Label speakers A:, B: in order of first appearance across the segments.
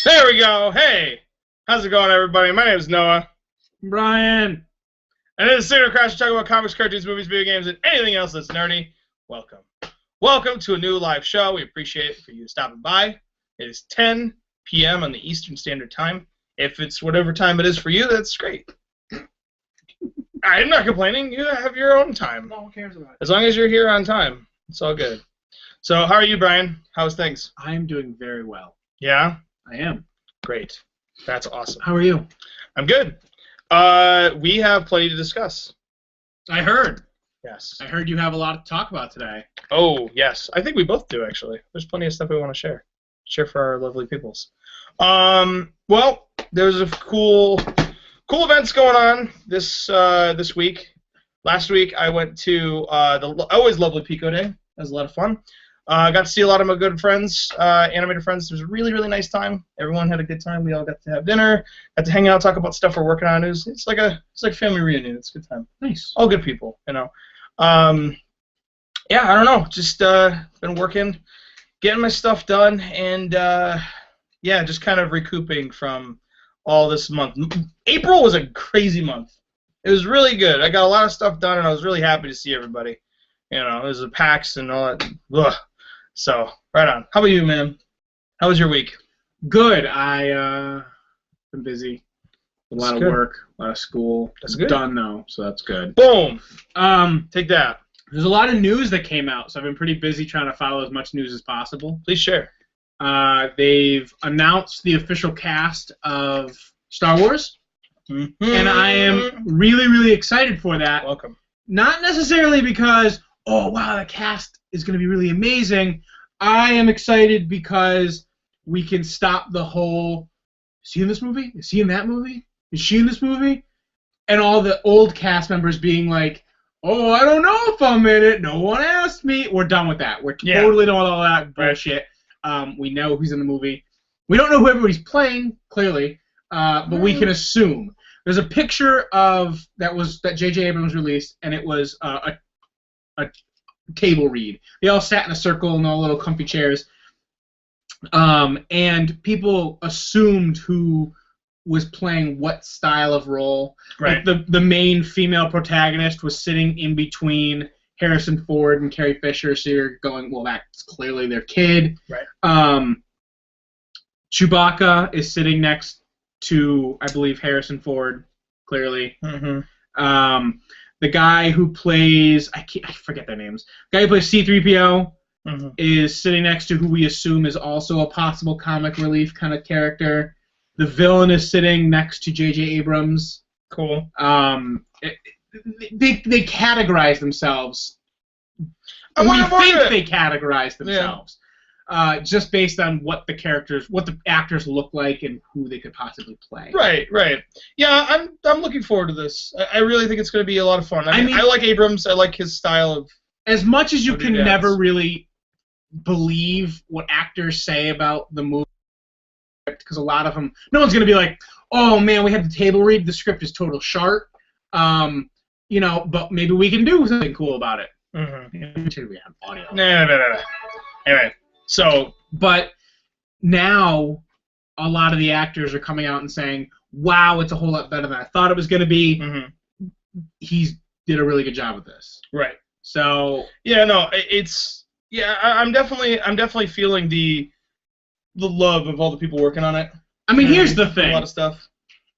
A: There we go. Hey, how's it going, everybody? My name is Noah.
B: Brian.
A: And this is Signalcrash. We talk about comics, cartoons, movies, video games, and anything else that's nerdy. Welcome. Welcome to a new live show. We appreciate it for you stopping by. It is 10 p.m. on the Eastern Standard Time. If it's whatever time it is for you, that's great. I'm not complaining. You have your own time.
B: No one cares about it.
A: As long as you're here on time, it's all good. So, how are you, Brian? How's things?
B: I am doing very well.
A: Yeah?
B: I am.
A: Great. That's awesome.
B: How are you?
A: I'm good. We have plenty to discuss.
B: I heard.
A: Yes.
B: I heard you have a lot to talk about today.
A: Oh, yes. I think we both do, actually. There's plenty of stuff we want to share. Share for our lovely peoples. Well, there's a cool events going on this week. Last week, I went to the always lovely Pico Day. That was a lot of fun. I got to see a lot of my good friends, animator friends. It was a really, really nice time. Everyone had a good time. We all got to have dinner, got to hang out, talk about stuff we're working on. It's like a family reunion. It's a good time.
B: Nice.
A: All good people, you know. Yeah, I don't know. Just been working, getting my stuff done, and yeah, just kind of recouping from all this month. April was a crazy month. It was really good. I got a lot of stuff done, and I was really happy to see everybody. You know, there's the PAX and all that. Ugh. So, right on. How about you, man? How was your week?
B: Good. I been busy. A lot of work, a lot of school.
A: That's good.
B: Done though, so that's good.
A: Boom. Take that.
B: There's a lot of news that came out, so I've been pretty busy trying to follow as much news as possible.
A: Please share.
B: They've announced the official cast of Star Wars, and I am really, really excited for that.
A: Welcome.
B: Not necessarily because, oh, wow, the cast is going to be really amazing. I am excited because we can stop the whole, is he in this movie? Is he in that movie? Is she in this movie? And all the old cast members being like, oh, I don't know if I'm in it. No one asked me. We're done with that. We're totally done with all that bullshit. We know who's in the movie. We don't know who everybody's playing, clearly, but we can assume. There's a picture of that J.J. Abrams released, and it was a table read. They all sat in a circle in all little comfy chairs, and people assumed who was playing what style of role.
A: Right.
B: Like the main female protagonist was sitting in between Harrison Ford and Carrie Fisher, so you're going, well, that's clearly their kid.
A: Right.
B: Chewbacca is sitting next to, I believe, Harrison Ford, clearly.
A: Mm-hmm.
B: The guy who plays, I forget their names. The guy who plays C-3PO is sitting next to who we assume is also a possible comic relief kind of character. The villain is sitting next to J.J. Abrams.
A: Cool.
B: They categorize themselves. We think they categorize themselves. Just based on what the actors look like and who they could possibly play.
A: Right. Yeah, I'm looking forward to this. I really think it's going to be a lot of fun. I mean, I like Abrams. I like his style of. As
B: much as you can never really believe what actors say about the movie, because a lot of them, no one's going to be like, oh man, we had the table read, the script is total shart. You know, but maybe we can do something cool about it.
A: Mm-hmm.
B: We have audio.
A: No. Anyway. So,
B: but now a lot of the actors are coming out and saying, wow, it's a whole lot better than I thought it was going to be.
A: Mm-hmm.
B: He did a really good job with this.
A: Right.
B: So,
A: yeah, no, I'm definitely feeling the love of all the people working on it.
B: I mean, here's the thing.
A: A lot of stuff.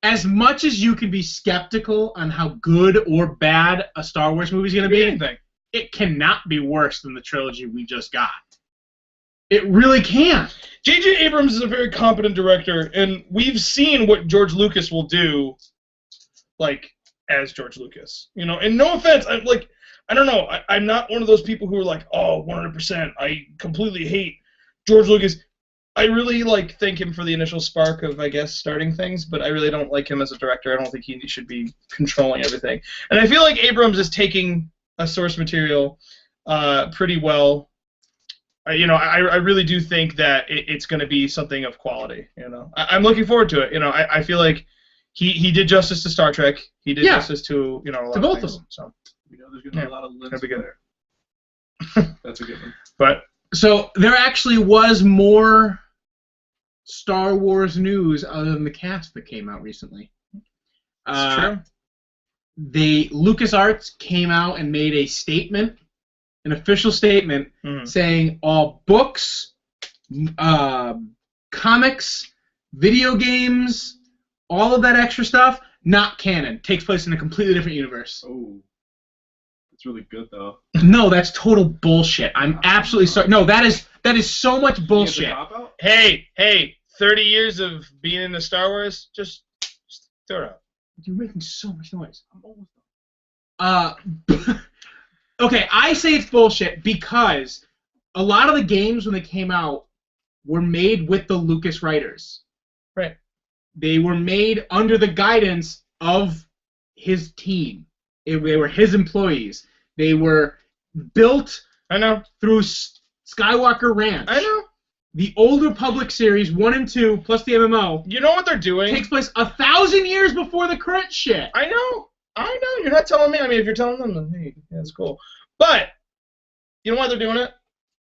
B: As much as you can be skeptical on how good or bad a Star Wars movie is going to be, it cannot be worse than the trilogy we just got. It really can't.
A: J.J. Abrams is a very competent director, and we've seen what George Lucas will do, like, as George Lucas. You know, and no offense, I don't know, I'm not one of those people who are like, oh, 100%, I completely hate George Lucas. I really, thank him for the initial spark of, I guess, starting things, but I really don't like him as a director. I don't think he should be controlling everything. And I feel like Abrams is taking a source material pretty well. You know, I really do think that it's going to be something of quality. You know, I'm looking forward to it. You know, I feel like he did justice to Star Trek. He did justice to, you know, a lot
B: to both
A: of things.
B: of them.
A: So
C: you know, there's going to be a lot of limbs
A: be good.
C: That's a good one.
A: But
B: so there actually was more Star Wars news other than the cast that came out recently.
A: It's true.
B: Lucasarts came out and made a statement, an official statement, saying all books, comics, video games, all of that extra stuff, not canon. Takes place in a completely different universe.
C: Oh. That's really good, though.
B: No, that's total bullshit. I'm absolutely sorry. No, that is so much bullshit.
A: Hey, 30 years of being into Star Wars, just throw it out.
B: You're making so much noise. I'm almost done. Okay, I say it's bullshit because a lot of the games when they came out were made with the Lucas writers.
A: Right.
B: They were made under the guidance of his team. They were his employees. They were built through Skywalker Ranch.
A: I know.
B: The Old Republic series 1 and 2 plus the MMO.
A: You know what they're doing?
B: Takes place 1,000 years before the current shit.
A: I know. You're not telling me. I mean, if you're telling them, then hey, that's cool. But you know why they're doing it?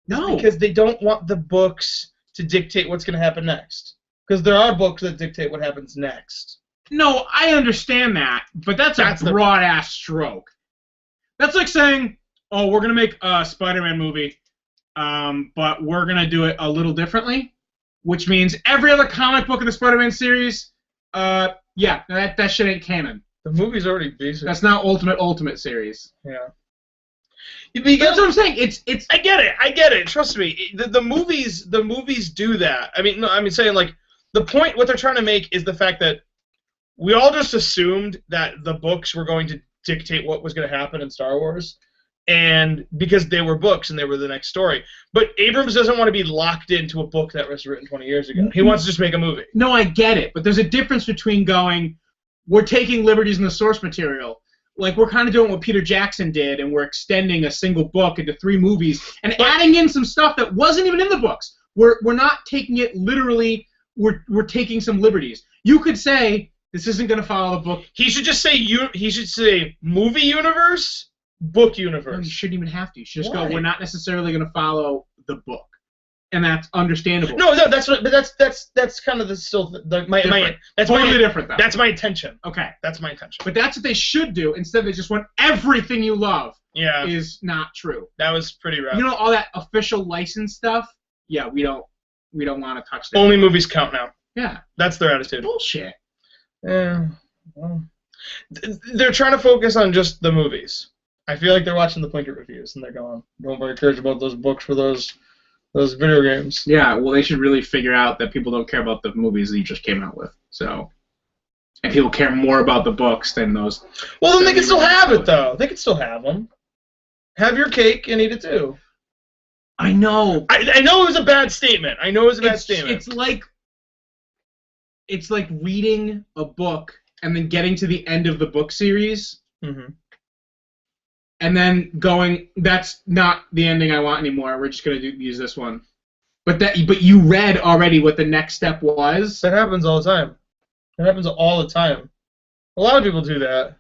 B: No.
A: Because they don't want the books to dictate what's going to happen next. Because there are books that dictate what happens next.
B: No, I understand that, but that's a broad-ass stroke. That's like saying, oh, we're going to make a Spider-Man movie, but we're going to do it a little differently, which means every other comic book in the Spider-Man series, yeah, that shit ain't canon.
A: The movie's already basic.
B: That's not Ultimate Series.
A: Yeah.
B: That's what I'm saying. It's.
A: I get it. Trust me. The movies do that. I mean, saying like the point. What they're trying to make is the fact that we all just assumed that the books were going to dictate what was going to happen in Star Wars, and because they were books and they were the next story. But Abrams doesn't want to be locked into a book that was written 20 years ago. He wants to just make a movie.
B: No, I get it, but there's a difference between going, we're taking liberties in the source material. Like, we're kind of doing what Peter Jackson did, and we're extending a single book into 3 movies and adding in some stuff that wasn't even in the books. We're not taking it literally. We're taking some liberties. You could say this isn't going to follow the book.
A: He should just say he should say movie universe, book universe.
B: No, you shouldn't even have to. You should just go, we're not necessarily going to follow the book. And that's understandable.
A: No, that's kind of that's totally
B: different though.
A: That's my intention.
B: Okay,
A: that's my intention.
B: But that's what they should do. Instead, they just want everything you love.
A: Yeah,
B: is not true.
A: That was pretty rough.
B: You know all that official license stuff. Yeah, we don't want to touch that.
A: Only movies count now.
B: Yeah,
A: that's their attitude.
B: Bullshit.
A: Yeah, well, they're trying to focus on just the movies. I feel like they're watching the Plinkett reviews and they're going, "Don't very encouraged about those books for those video games."
B: Yeah, well, they should really figure out that people don't care about the movies that you just came out with. So, and people care more about the books than those.
A: Well, then they can still have it, though. They can still have them. Have your cake and eat it too.
B: I know.
A: I know it was a bad statement.
B: It's like reading a book and then getting to the end of the book series.
A: Mm-hmm.
B: And then going, that's not the ending I want anymore. We're just gonna use this one. But you read already what the next step was.
A: That happens all the time. That happens all the time. A lot of people do that.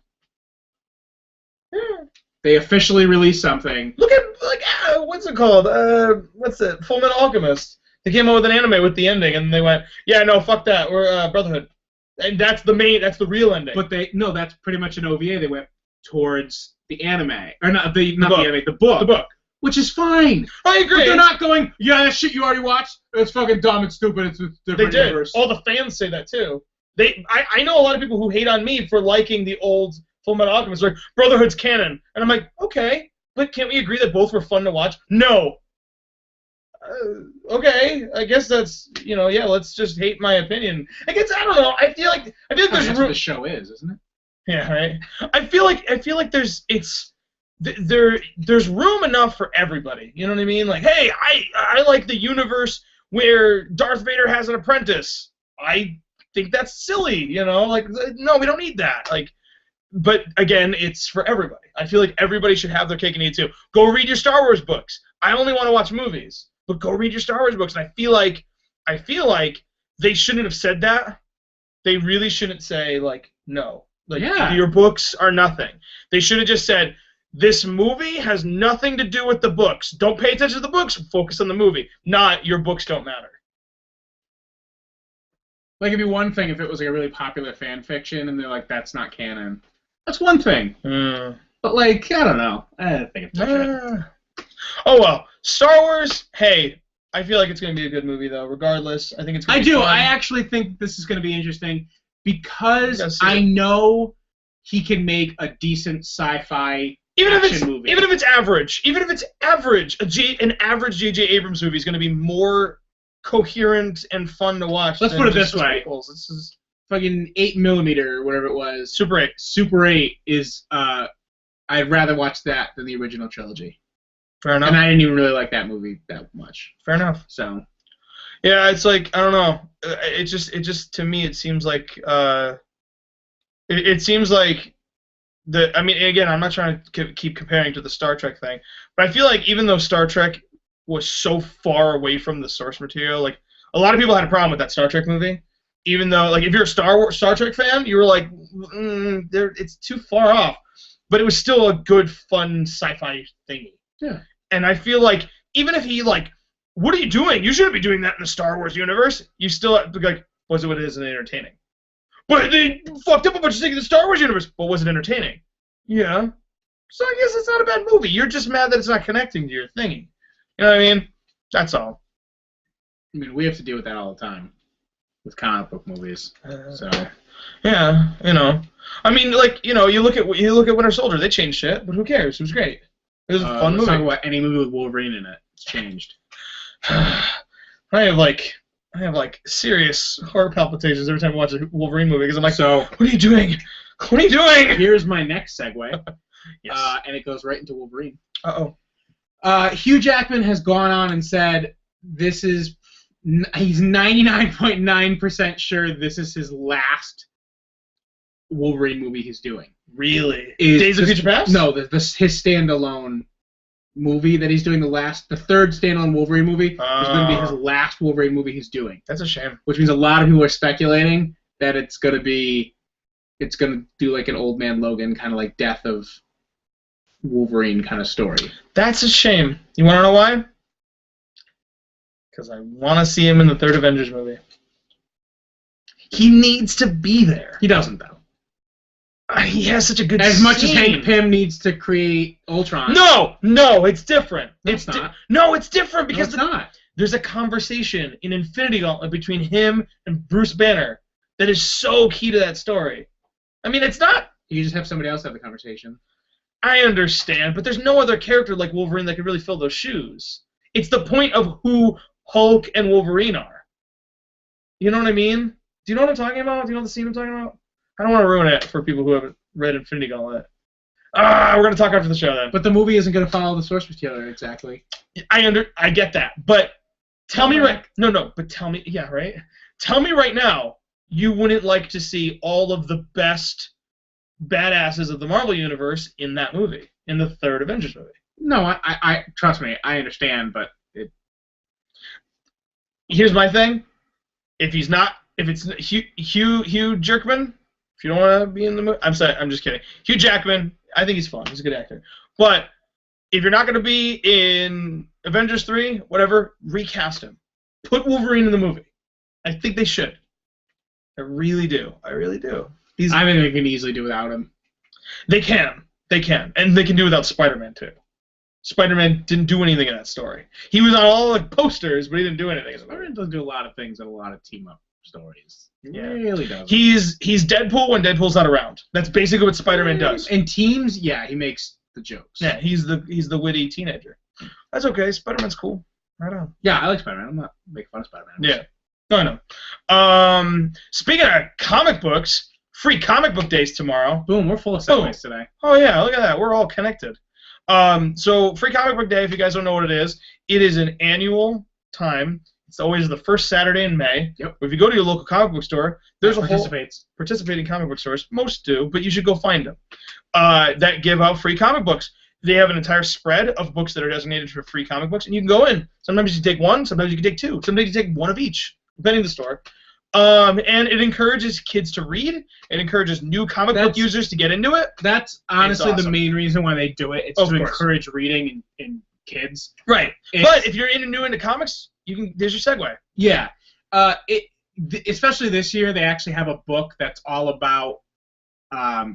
A: Yeah.
B: They officially release something.
A: Look at what's it called? What's it? Full Metal Alchemist. They came out with an anime with the ending, and they went, "Yeah, no, fuck that. We're Brotherhood," and that's the real ending.
B: But that's pretty much an OVA. They went towards the anime, or the book, which is fine.
A: I agree.
B: But they're not going, yeah, that shit you already watched, it's fucking dumb and stupid, it's a different universe.
A: All the fans say that too. I know a lot of people who hate on me for liking the old Full Metal Alchemist. Like, Brotherhood's canon, and I'm like, okay, but can't we agree that both were fun to watch? No. Okay, I guess that's yeah. Let's just hate my opinion. I don't know. I feel like there's
B: that's what the show is, isn't it?
A: Yeah, right. I feel like there's room enough for everybody. You know what I mean? Like, hey, I like the universe where Darth Vader has an apprentice. I think that's silly. Like, no, we don't need that. Like, but again, it's for everybody. I feel like everybody should have their cake and eat it too. Go read your Star Wars books. I only want to watch movies, but go read your Star Wars books. And I feel like they shouldn't have said that. They really shouldn't say like no. Like, your books are nothing. They should have just said, this movie has nothing to do with the books. Don't pay attention to the books. Focus on the movie. Not, your books don't matter.
B: Like, it'd be one thing if it was like a really popular fan fiction, and they're like, "That's not canon." That's one thing. But like, I don't know. I think it's bullshit.
A: Oh well, Star Wars. Hey, I feel like it's gonna be a good movie though. Regardless, I think it's. Gonna be fun.
B: I actually think this is gonna be interesting because I know he can make a decent sci-fi action movie.
A: Even if it's average, an average J.J. Abrams movie is gonna be more coherent and fun to watch.
B: Let's put it this way.
A: This is
B: fucking 8mm or whatever it was.
A: Super 8.
B: Super 8 is. I'd rather watch that than the original trilogy.
A: Fair enough.
B: And I didn't even really like that movie that much.
A: Fair enough.
B: So.
A: Yeah, it's like, I don't know. It just to me it seems like it seems like I mean, again, I'm not trying to keep comparing to the Star Trek thing, but I feel like even though Star Trek was so far away from the source material, like a lot of people had a problem with that Star Trek movie. Even though, like, if you're a Star Trek fan, you were like, it's too far off. But it was still a good, fun sci-fi thingy.
B: Yeah.
A: And I feel like even if he like, what are you doing? You shouldn't be doing that in the Star Wars universe. You still have to be like, was it what it is and entertaining? But they fucked up a bunch of things in the Star Wars universe. But was it entertaining? Yeah. So I guess it's not a bad movie. You're just mad that it's not connecting to your thingy. You know what I mean? That's all.
B: I mean, we have to deal with that all the time with comic book movies. So.
A: Yeah, you know. I mean, like, you know, you look at Winter Soldier. They changed shit, but who cares? It was great. It was a fun movie.
B: Talk about any movie with Wolverine in it. It's changed.
A: I have serious heart palpitations every time I watch a Wolverine movie because I'm like, so what are you doing? What are you doing?
B: Here's my next segue.
A: Yes.
B: And it goes right into Wolverine.
A: Hugh
B: Jackman has gone on and said he's 99.9% sure this is his last Wolverine movie he's doing.
A: Really? Days of Future Past?
B: No, his standalone movie that he's doing, the third standalone Wolverine movie is going to be his last Wolverine movie he's doing.
A: That's a shame.
B: Which means a lot of people are speculating that it's going to do like an Old Man Logan kind of like Death of Wolverine kind of story.
A: That's a shame. You want to know why? Because I want to see him in the third Avengers movie. He needs to be there.
B: He doesn't, though.
A: He has such a good
B: As
A: scene.
B: much as Hank Pym needs to create Ultron.
A: No, it's different.
B: No, it's not.
A: No, it's different because
B: it's not.
A: There's a conversation in Infinity Gauntlet between him and Bruce Banner that is so key to that story. I mean, it's not...
B: You just have somebody else have the conversation.
A: I understand, but there's no other character like Wolverine that can really fill those shoes. It's the point of who Hulk and Wolverine are. You know what I mean? Do you know what I'm talking about? Do you know the scene I'm talking about? I don't want to ruin it for people who haven't read Infinity Gauntlet. We're going to talk after the show then.
B: But the movie isn't going to follow the source material exactly.
A: I get that, but tell me right... No, but tell me... Yeah, right? Tell me right now you wouldn't like to see all of the best badasses of the Marvel Universe in that movie, in the third Avengers movie.
B: No, I trust me, I understand, but
A: here's my thing: if it's Hugh Jackman, if you don't want to be in the movie, I'm just kidding. Hugh Jackman, I think he's fun. He's a good actor. But if you're not going to be in Avengers 3, whatever, recast him. Put Wolverine in the movie. I think they should. I really do. I think
B: they can easily do without him.
A: They can. And they can do without Spider-Man, too. Spider-Man didn't do anything in that story. He was on all the posters, but he didn't do anything.
B: Spider-Man doesn't do a lot of things in a lot of team-up stories.
A: Yeah.
B: He really does.
A: He's Deadpool when Deadpool's not around. That's basically what Spider-Man does.
B: In teams, yeah, he makes the jokes.
A: Yeah, he's the witty teenager. That's okay. Spider-Man's cool. Right on.
B: Yeah, I like Spider-Man. I'm not making fun of Spider-Man.
A: Yeah. No, I know. Speaking of comic books, free comic book days tomorrow.
B: Boom, we're full of segues today.
A: Oh, yeah, look at that. We're all connected. So free comic book day, if you guys don't know what it is an annual time. It's always the first Saturday in May.
B: Yep.
A: If you go to your local comic book store, there's a whole
B: participating
A: comic book stores. Most do, but you should go find them. That give out free comic books. They have an entire spread of books that are designated for free comic books, and you can go in. Sometimes you take one, sometimes you can take two, sometimes you take one of each, depending on the store. And it encourages kids to read. It encourages new comic book users to get into it.
B: That's honestly the main reason why they do it. It's to encourage reading in kids.
A: Right. But if you're new into comics, there's your segue.
B: Yeah. especially this year, they actually have a book that's all about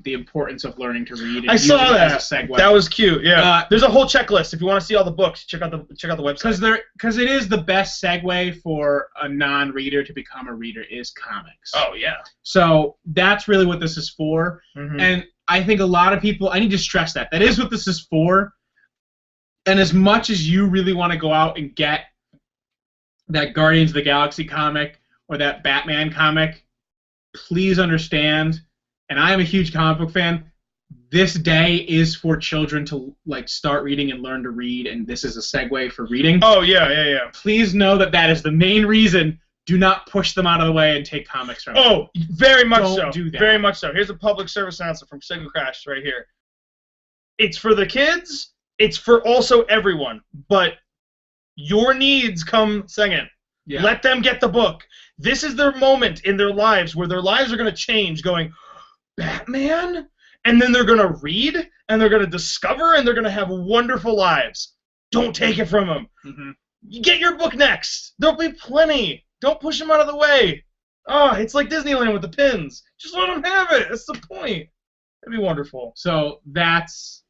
B: the importance of learning to read. And
A: I saw
B: using it
A: that.
B: as a segue.
A: That was cute. Yeah. There's a whole checklist. If you want to see all the books, check out the website.
B: Because it is the best segue for a non-reader to become a reader is comics.
A: Oh yeah.
B: So that's really what this is for.
A: Mm-hmm.
B: And I think a lot of people. I need to stress that is what this is for. And as much as you really want to go out and get that Guardians of the Galaxy comic or that Batman comic, please understand. And I am a huge comic book fan. This day is for children to start reading and learn to read, and this is a segue for reading.
A: Oh yeah.
B: Please know that is the main reason. Do not push them out of the way and take comics from them.
A: Oh, very much so.
B: Don't do that.
A: Very much so. Here's a public service announcement from Signalcrash right here. It's for the kids. It's for also everyone. But your needs come second. Yeah. Let them get the book. This is their moment in their lives where their lives are going to change. Going, Batman? And then they're going to read, and they're going to discover, and they're going to have wonderful lives. Don't take it from them.
B: Mm-hmm.
A: You get your book next. There'll be plenty. Don't push them out of the way. Oh, it's like Disneyland with the pins. Just let them have it. That's the point. It'd be wonderful.
B: So that's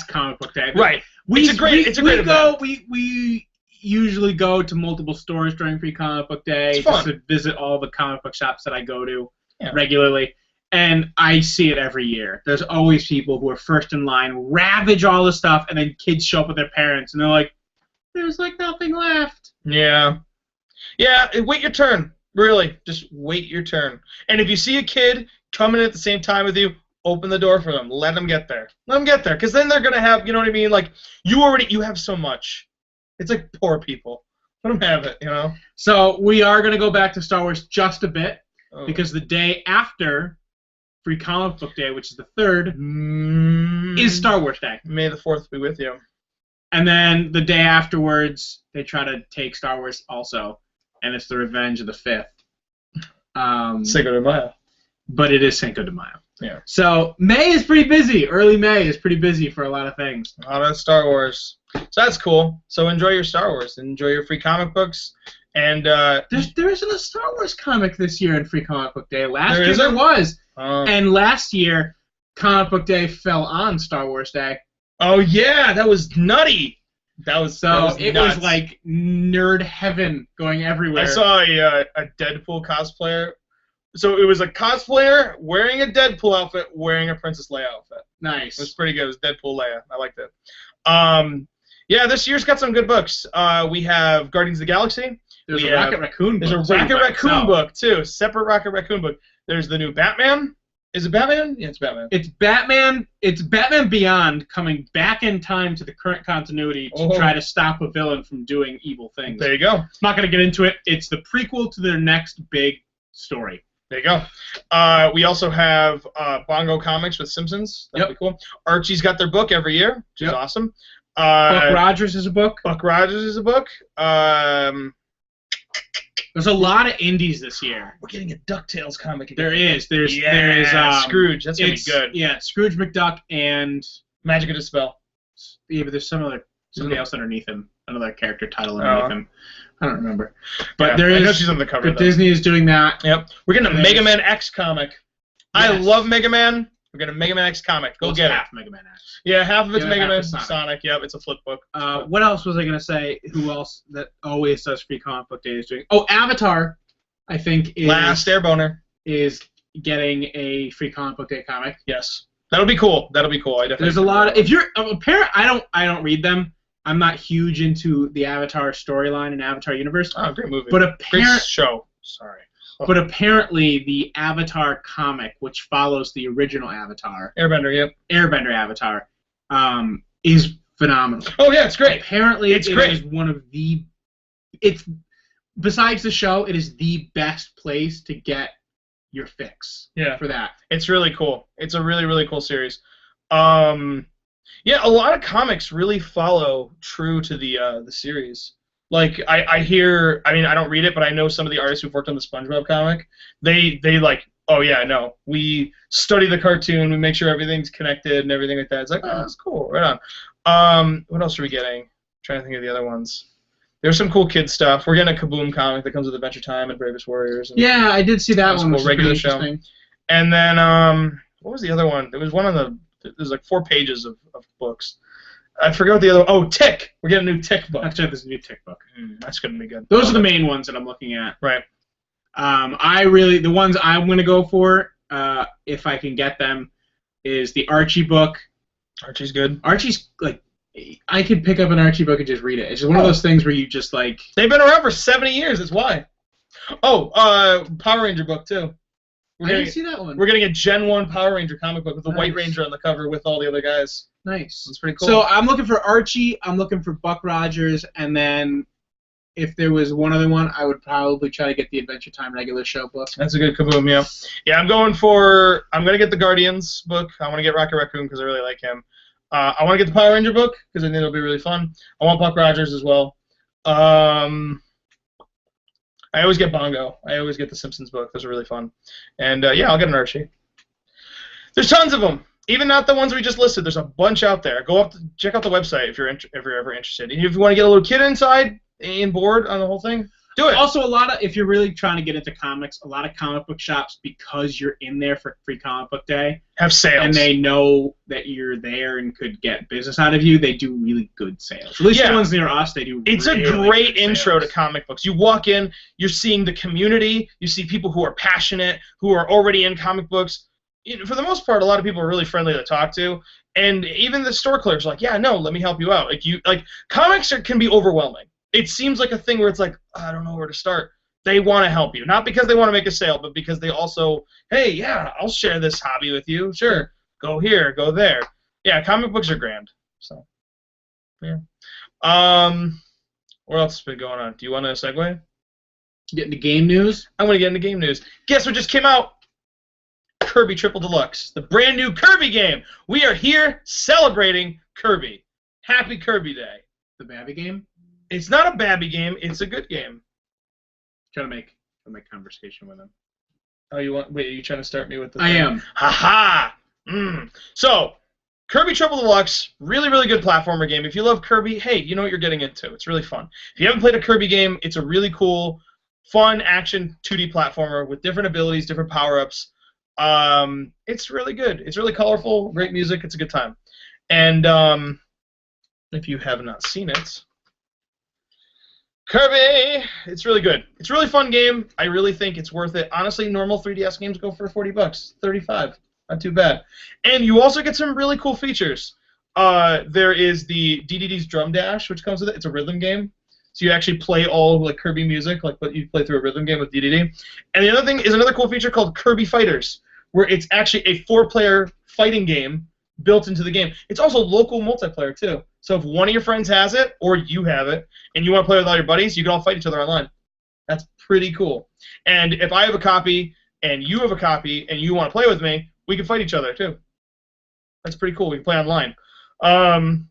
B: Comic Book Day.
A: Right. It's a great event.
B: We usually go to multiple stores during Free Comic Book Day just to visit all the comic book shops that I go to regularly. And I see it every year. There's always people who are first in line, ravage all the stuff, and then kids show up with their parents, and they're like, there's nothing left.
A: Yeah. Yeah, wait your turn. Really. Just wait your turn. And if you see a kid coming at the same time with you, open the door for them. Let them get there. Let them get there. Because then they're going to have, you know what I mean? You have so much. It's like poor people. Let them have it, you know?
B: So we are going to go back to Star Wars just a bit, because the day after Free Comic Book Day, which is the 3rd, is Star Wars Day.
A: May the 4th be with you.
B: And then the day afterwards, they try to take Star Wars also, and it's the Revenge of the 5th.
A: Cinco de Mayo.
B: But it is Cinco de Mayo.
A: Yeah.
B: So May is pretty busy. Early May is pretty busy for a lot of things.
A: A lot of Star Wars. So that's cool. So enjoy your Star Wars. Enjoy your free comic books. And there
B: isn't a Star Wars comic this year in Free Comic Book Day. Last year there was. And last year, Comic Book Day fell on Star Wars Day.
A: Oh yeah, that was nutty. That was nuts.
B: Was like nerd heaven going everywhere.
A: I saw a Deadpool cosplayer. So it was a cosplayer wearing a Deadpool outfit, wearing a Princess Leia outfit.
B: Nice.
A: It was pretty good. It was Deadpool Leia. I liked it. Yeah, this year's got some good books. We have Guardians of the Galaxy.
B: There's a Rocket Raccoon book.
A: There's a Rocket Raccoon book, too. Separate Rocket Raccoon book. There's the new Batman. Is it Batman? Yeah, it's Batman.
B: It's Batman. It's Batman Beyond coming back in time to the current continuity to try to stop a villain from doing evil things.
A: There you go.
B: I'm not going to get into it. It's the prequel to their next big story.
A: There you go. We also have Bongo Comics with Simpsons. That'd be cool. Archie's got their book every year, which is awesome.
B: Buck Rogers is a book.
A: Buck Rogers is a book.
B: There's a lot of indies this year.
A: We're getting a DuckTales comic again.
B: There is. There is
A: Scrooge. That's going to be good.
B: Yeah, Scrooge McDuck and
A: Magic of Dispel.
B: Yeah, but there's somebody else underneath him. Another character title underneath him. I don't remember. But there is.
A: I know she's on the cover.
B: But Disney is doing that.
A: Yep. We're getting a Mega Man X comic. Yes. I love Mega Man. We're getting a Mega Man X comic. Go get it.
B: Half Mega Man X.
A: Yeah, half of it's Mega Man Sonic. Yep, it's a flip book.
B: What else was I going to say? Who else that always does Free Comic Book Day is doing? Oh, Avatar, I think, is
A: Last Airboner
B: is getting a Free Comic Book Day comic.
A: Yes. That'll be cool. That'll be cool. I definitely.
B: There's a lot of, if you're a parent, I don't read them. I'm not huge into the Avatar storyline and Avatar universe.
A: Oh, great movie.
B: But
A: great show. Sorry.
B: But apparently the Avatar comic, which follows the original Avatar, Airbender Avatar, is phenomenal.
A: Oh yeah, it's great.
B: Apparently it is one of the. It's besides the show, it is the best place to get your fix. For that.
A: It's really cool. It's a really, really cool series. Yeah, a lot of comics really follow true to the series. Like I hear, I mean, I don't read it, but I know some of the artists who've worked on the SpongeBob comic. They like, oh yeah, no, we study the cartoon, we make sure everything's connected and everything like that. It's like, oh, that's cool, right on. What else are we getting? I'm trying to think of the other ones. There's some cool kid stuff. We're getting a Kaboom comic that comes with Adventure Time and Bravest Warriors. And
B: Yeah, I did see that one.
A: cool. Regular show.
B: Interesting.
A: And then what was the other one? There was one on the. There's like 4 pages of books. I forgot what the other. Oh, Tick. We're getting a new Tick book.
B: Actually, there's a new Tick book.
A: That's gonna be good.
B: Those are the main ones that I'm looking at.
A: Right.
B: The ones I'm gonna go for, if I can get them, is the Archie book.
A: Archie's good.
B: Archie's like, I could pick up an Archie book and just read it. It's just one of those things where you just like.
A: They've been around for 70 years. That's why. Oh, Power Ranger book too.
B: I didn't see that one.
A: We're getting a Gen 1 Power Ranger comic book with the White Ranger on the cover with all the other guys.
B: Nice.
A: It's pretty cool.
B: So I'm looking for Archie, I'm looking for Buck Rogers, and then if there was one other one, I would probably try to get the Adventure Time regular show book.
A: That's a good Kaboom, yeah. Yeah, I'm going to get the Guardians book. I want to get Rocket Raccoon because I really like him. I want to get the Power Ranger book because I think it'll be really fun. I want Buck Rogers as well. I always get Bongo. I always get the Simpsons book. Those are really fun. And yeah, I'll get an Archie. There's tons of them. Even not the ones we just listed. There's a bunch out there. Go up, check out the website if you're ever interested. And if you want to get a little kid inside and bored on the whole thing, do it.
B: Also, if you're really trying to get into comics, a lot of comic book shops, because you're in there for Free Comic Book Day,
A: have sales,
B: and they know that you're there and could get business out of you. They do really good sales. At least the ones near us, they do.
A: It's really a great intro to comic books. You walk in, you're seeing the community. You see people who are passionate, who are already in comic books. For the most part, a lot of people are really friendly to talk to, and even the store clerks are like, yeah, no, let me help you out. Comics can be overwhelming. It seems like a thing where it's like, I don't know where to start. They want to help you, not because they want to make a sale, but because they also, hey, yeah, I'll share this hobby with you. Sure, go here, go there. Yeah, comic books are grand. So, yeah. What else has been going on? Do you want to segue?
B: Get into game news?
A: I'm going to get into game news. Guess what just came out? Kirby Triple Deluxe, the brand new Kirby game. We are here celebrating Kirby. Happy Kirby Day.
B: The Babby game?
A: It's not a babby game. It's a good game.
B: Trying to make conversation with him.
A: Oh, wait, are you trying to start me with the
B: I am.
A: Ha-ha! So, Kirby Triple Deluxe, really, really good platformer game. If you love Kirby, hey, you know what you're getting into. It's really fun. If you haven't played a Kirby game, it's a really cool, fun action 2D platformer with different abilities, different power-ups. It's really good. It's really colorful, great music. It's a good time. And if you have not seen it, Kirby, it's really good. It's a really fun game. I really think it's worth it. Honestly, normal 3DS games go for $40, $35. Not too bad. And you also get some really cool features. There is the DDD's Drum Dash, which comes with it. It's a rhythm game. So you actually play all Kirby music, but you play through a rhythm game with DDD. And the other thing is another cool feature called Kirby Fighters, where it's actually a 4-player fighting game built into the game. It's also local multiplayer, too. So if one of your friends has it, or you have it, and you want to play with all your buddies, you can all fight each other online. That's pretty cool. And if I have a copy, and you have a copy, and you want to play with me, we can fight each other, too. That's pretty cool. We can play online. And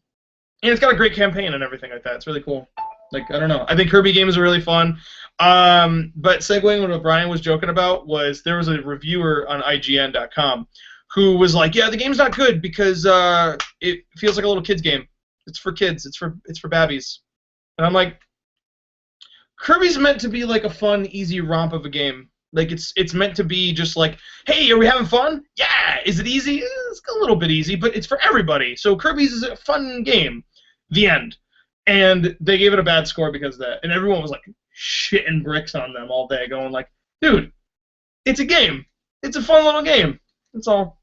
A: it's got a great campaign and everything like that. It's really cool. I don't know. I think Kirby games are really fun. But segueing on what Brian was joking about was there was a reviewer on IGN.com who was like, yeah, the game's not good because it feels like a little kid's game. It's for kids. It's for babbies. And I'm like, Kirby's meant to be like a fun, easy romp of a game. It's meant to be just like, hey, are we having fun? Yeah. Is it easy? It's a little bit easy, but it's for everybody. So Kirby's is a fun game. The end. And they gave it a bad score because of that. And everyone was shitting bricks on them all day, going dude, it's a game. It's a fun little game. That's all.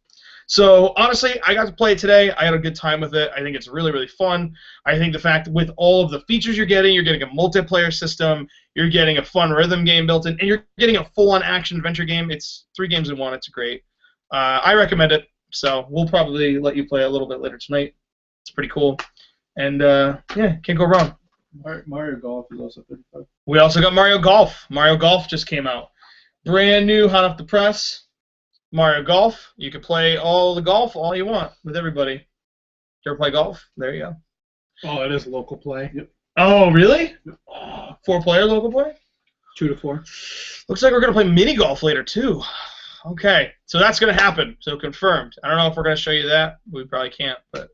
A: So, honestly, I got to play it today. I had a good time with it. I think it's really, really fun. I think the fact with all of the features you're getting a multiplayer system, you're getting a fun rhythm game built in, and you're getting a full-on action-adventure game. It's 3 games in 1. It's great. I recommend it. So, we'll probably let you play a little bit later tonight. It's pretty cool. And, yeah, can't go wrong.
C: Mario Golf is also 35.
A: We also got Mario Golf. Mario Golf just came out. Brand new, hot off the press. Mario Golf. You can play all the golf all you want with everybody. You ever play golf? There you go.
B: Oh, it is local play.
C: Yep.
A: Oh, really? Yep. 4-player local play?
B: 2 to 4.
A: Looks like we're going to play mini golf later, too. Okay, so that's going to happen. So confirmed. I don't know if we're going to show you that. We probably can't, but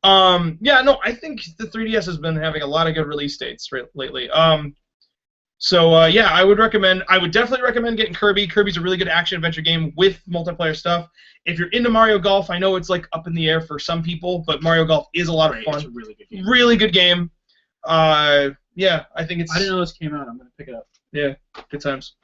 A: Yeah, no, I think the 3DS has been having a lot of good release dates lately. Yeah, I would definitely recommend getting Kirby. Kirby's a really good action-adventure game with multiplayer stuff. If you're into Mario Golf, I know it's like up in the air for some people, but Mario Golf is a lot of fun.
B: It's a really good game.
A: Really good game. Yeah, I think it's...
C: I didn't know this came out. I'm going to pick it up.
A: Yeah, good times.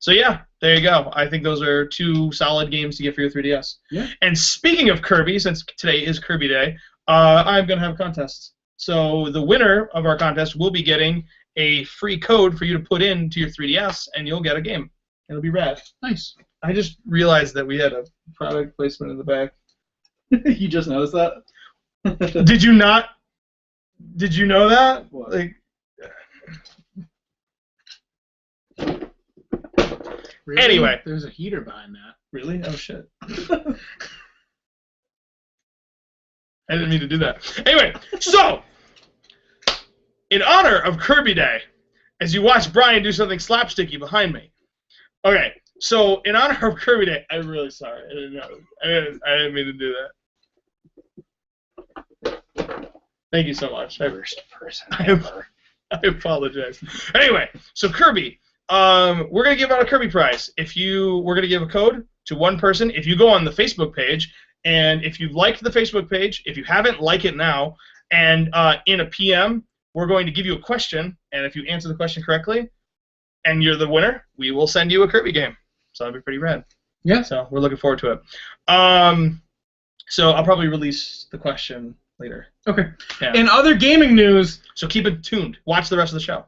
A: So yeah, there you go. I think those are 2 solid games to get for your 3DS.
C: Yeah.
A: And speaking of Kirby, since today is Kirby Day, I'm going to have a contest. So the winner of our contest will be getting a free code for you to put into your 3DS, and you'll get a game. It'll be rad.
C: Nice.
A: I just realized that we had a product placement in the back.
C: You just noticed that?
A: Did you not? Did you know that?
C: What?
A: Like,
B: Really?
A: Anyway.
B: There's a heater behind that.
A: really? Oh shit. I didn't mean to do that. Anyway, so in honor of Kirby Day, as you watch Brian do something slapsticky behind me. Okay, so in honor of Kirby Day, I'm really sorry. I didn't know. I didn't mean to do that. Thank you so much.
C: Worst person
A: I
C: ever.
A: apologize. Anyway, so Kirby, we're gonna give out a Kirby prize. We're gonna give a code to one person. If you go on the Facebook page, and if you liked the Facebook page, if you haven't, like it now. And in a PM, we're going to give you a question, and if you answer the question correctly, and you're the winner, we will send you a Kirby game. So that'll be pretty rad.
B: Yeah.
A: So we're looking forward to it. So I'll probably release the question later.
B: Okay.
A: Yeah.
B: In other gaming news,
A: So keep it tuned. Watch the rest of the show.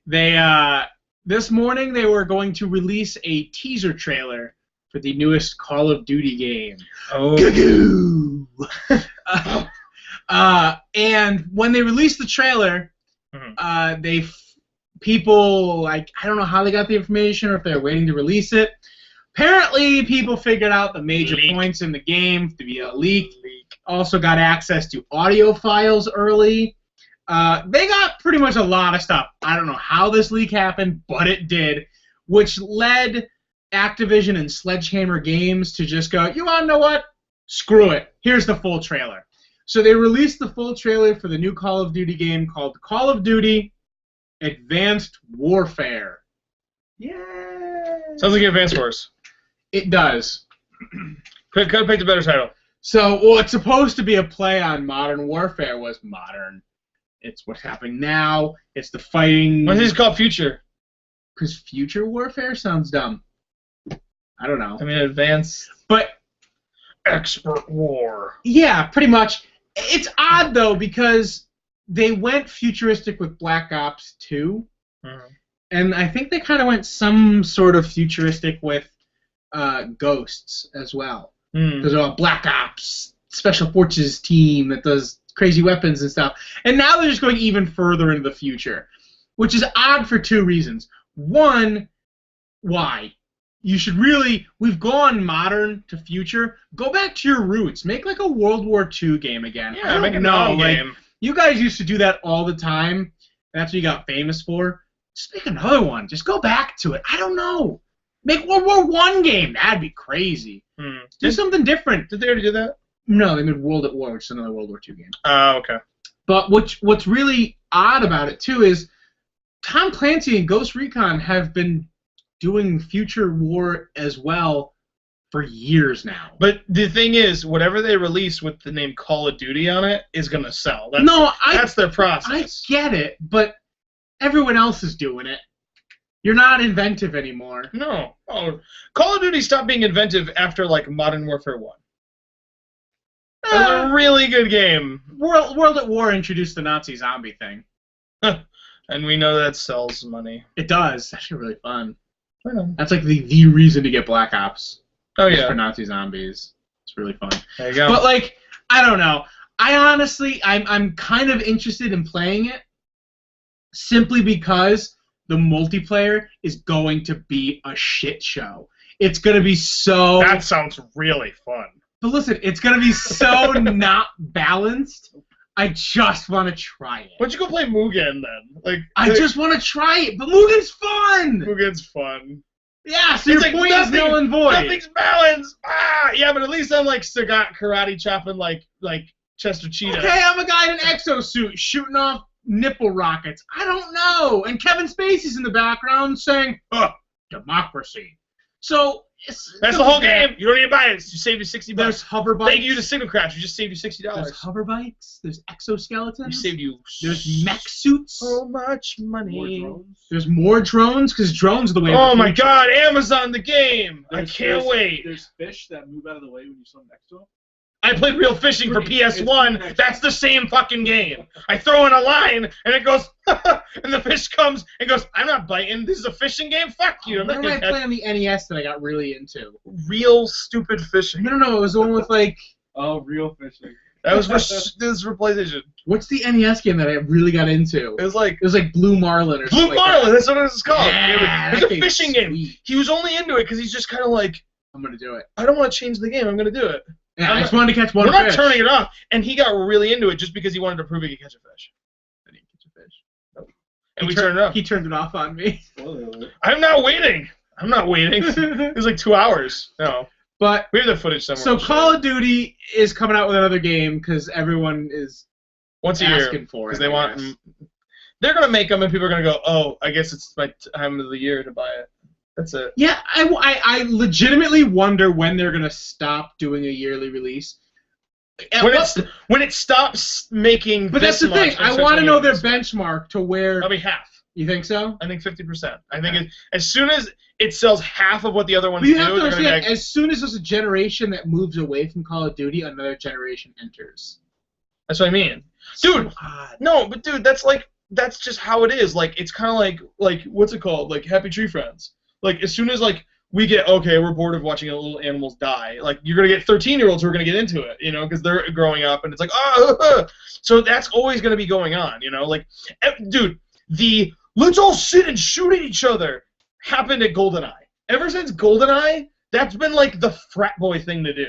B: They this morning they were going to release a teaser trailer for the newest Call of Duty game.
A: Oh.
B: Goo-goo! And when they released the trailer, people, like, I don't know how they got the information or if they're waiting to release it. Apparently, people figured out the major points in the game to be a leak. Also got access to audio files early. They got pretty much a lot of stuff. I don't know how this leak happened, but it did, which led Activision and Sledgehammer Games to just go, you want to know what? Screw it. Here's the full trailer. So they released the full trailer for the new Call of Duty game called Call of Duty Advanced Warfare.
A: Yay! Sounds like Advanced Wars.
B: It does.
A: Could have picked a better title.
B: So what's supposed to be a play on Modern Warfare was modern. It's what's happening now. It's the fighting.
A: Why is this called Future?
B: Because Future Warfare sounds dumb. I don't know.
A: I mean, Advanced.
B: But
A: Expert War.
B: yeah, pretty much. It's odd though because they went futuristic with Black Ops 2, and I think they kind of went some sort of futuristic with Ghosts as well. Because they're all Black Ops Special Forces team that does crazy weapons and stuff. And now they're just going even further into the future, which is odd for 2 reasons. One, why? You should really, we've gone modern to future. Go back to your roots. Make like a World War II game again.
A: Yeah, make a non-game.
B: Like, you guys used to do that all the time. That's what you got famous for. Just make another one. Just go back to it. I don't know. Make World War I game. That'd be crazy. Do something different.
A: Did they already do that?
B: No, they made World at War, which is another World War II game.
A: Oh, okay.
B: But what's really odd about it, too, is Tom Clancy and Ghost Recon have been doing Future War as well for years now.
A: But the thing is, whatever they release with the name Call of Duty on it is going to sell. That's their process.
B: I get it, but everyone else is doing it. You're not inventive anymore.
A: No. Oh, Call of Duty stopped being inventive after, like, Modern Warfare 1. It was a really good game.
B: World at War introduced the Nazi zombie thing.
A: And we know that sells money.
B: It does. It's actually really fun.
A: I know.
B: That's like the reason to get Black Ops.
A: Oh,
B: Just
A: yeah.
B: for Nazi zombies. It's really fun.
A: There you go.
B: But, like, I don't know. I honestly, I'm kind of interested in playing it simply because the multiplayer is going to be a shit show. It's going to be so...
A: That sounds really fun.
B: But listen, it's going to be so not balanced. I just want to try it.
A: Why don't you go play Mugen then?
B: I just want to try it. But Mugen's fun!
A: Mugen's fun.
B: Yeah, so your
A: like
B: point is null and void.
A: Nothing's balanced. Yeah, but at least I'm like Sagat karate chopping like Chester Cheetah.
B: Okay, I'm a guy in an exosuit shooting off nipple rockets. I don't know. And Kevin Spacey's in the background saying, democracy. So
A: that's the whole game. You don't need to buy it. You saved you $60.
B: There's hover bikes.
A: Thank you to Signalcrash. You just saved you $60.
B: There's hover bikes. There's exoskeletons.
A: You saved you.
B: There's mech suits.
A: So much money.
C: More drones.
B: There's more drones because drones are the way.
A: Oh
B: of the
A: my
B: future.
A: God! Amazon the game. I
C: There's-
A: can't wait.
C: There's fish that move out of the way when you swim next to them.
A: I played Real Fishing for PS1. That's the same fucking game. I throw in a line and it goes, and the fish comes and goes, I'm not biting. This is a fishing game. Fuck you. I'm
B: What
A: not
B: did I
A: gonna
B: play on the NES that I got really into?
A: Real stupid fishing.
B: No. It was the one with like.
C: Oh, real fishing.
A: That was for this is for PlayStation.
B: What's the NES game that I really got into?
A: It was like
B: Blue Marlin or
A: Blue
B: something.
A: Marlin.
B: Like
A: That's what it was called.
B: Yeah,
A: It was
B: that
A: a
B: game's
A: fishing game.
B: sweet.
A: He was only into it because he's just kind of like,
B: I'm gonna do it.
A: I don't want to change the game. I'm gonna do it.
B: Yeah, I just wanted to catch one
A: We're not
B: fish.
A: turning it off. And he got really into it just because he wanted to prove he could catch a fish.
B: I didn't catch a fish.
A: Nope. And we turned it off.
B: He turned it off on me.
C: Spoiler alert.
A: I'm not waiting. It was like 2 hours. No.
B: But
A: We have the footage somewhere.
B: so
A: We'll show
B: Call
A: you.
B: of Duty is coming out with another game because everyone is
A: Once a year.
B: asking for it.
A: Because they
B: I
A: want.
B: guess.
A: They're going to make them and people are going to go, oh, I guess it's my time of the year to buy it. That's it.
B: Yeah, I legitimately wonder when they're gonna stop doing a yearly release.
A: When it stops making.
B: But
A: this
B: that's the thing.
A: much,
B: I want to know their benchmark to where.
A: That'll be half.
B: You think so?
A: I think 50%. I think as soon as it sells half of what the other ones
B: But you
A: do,
B: have to
A: they're going to
B: understand,
A: make.
B: as soon as there's a generation that moves away from Call of Duty, another generation enters.
A: That's what I mean, dude.
B: So odd.
A: No, but dude, that's just how it is. Like it's kind of like what's it called? Like Happy Tree Friends. Like as soon as like we get we're bored of watching little animals die. Like you're gonna get 13-year-olds who are gonna get into it, you know, because they're growing up and it's like so that's always gonna be going on, you know. Like, dude, let's all sit and shoot at each other happened at Goldeneye. Ever since Goldeneye, that's been like the frat boy thing to do.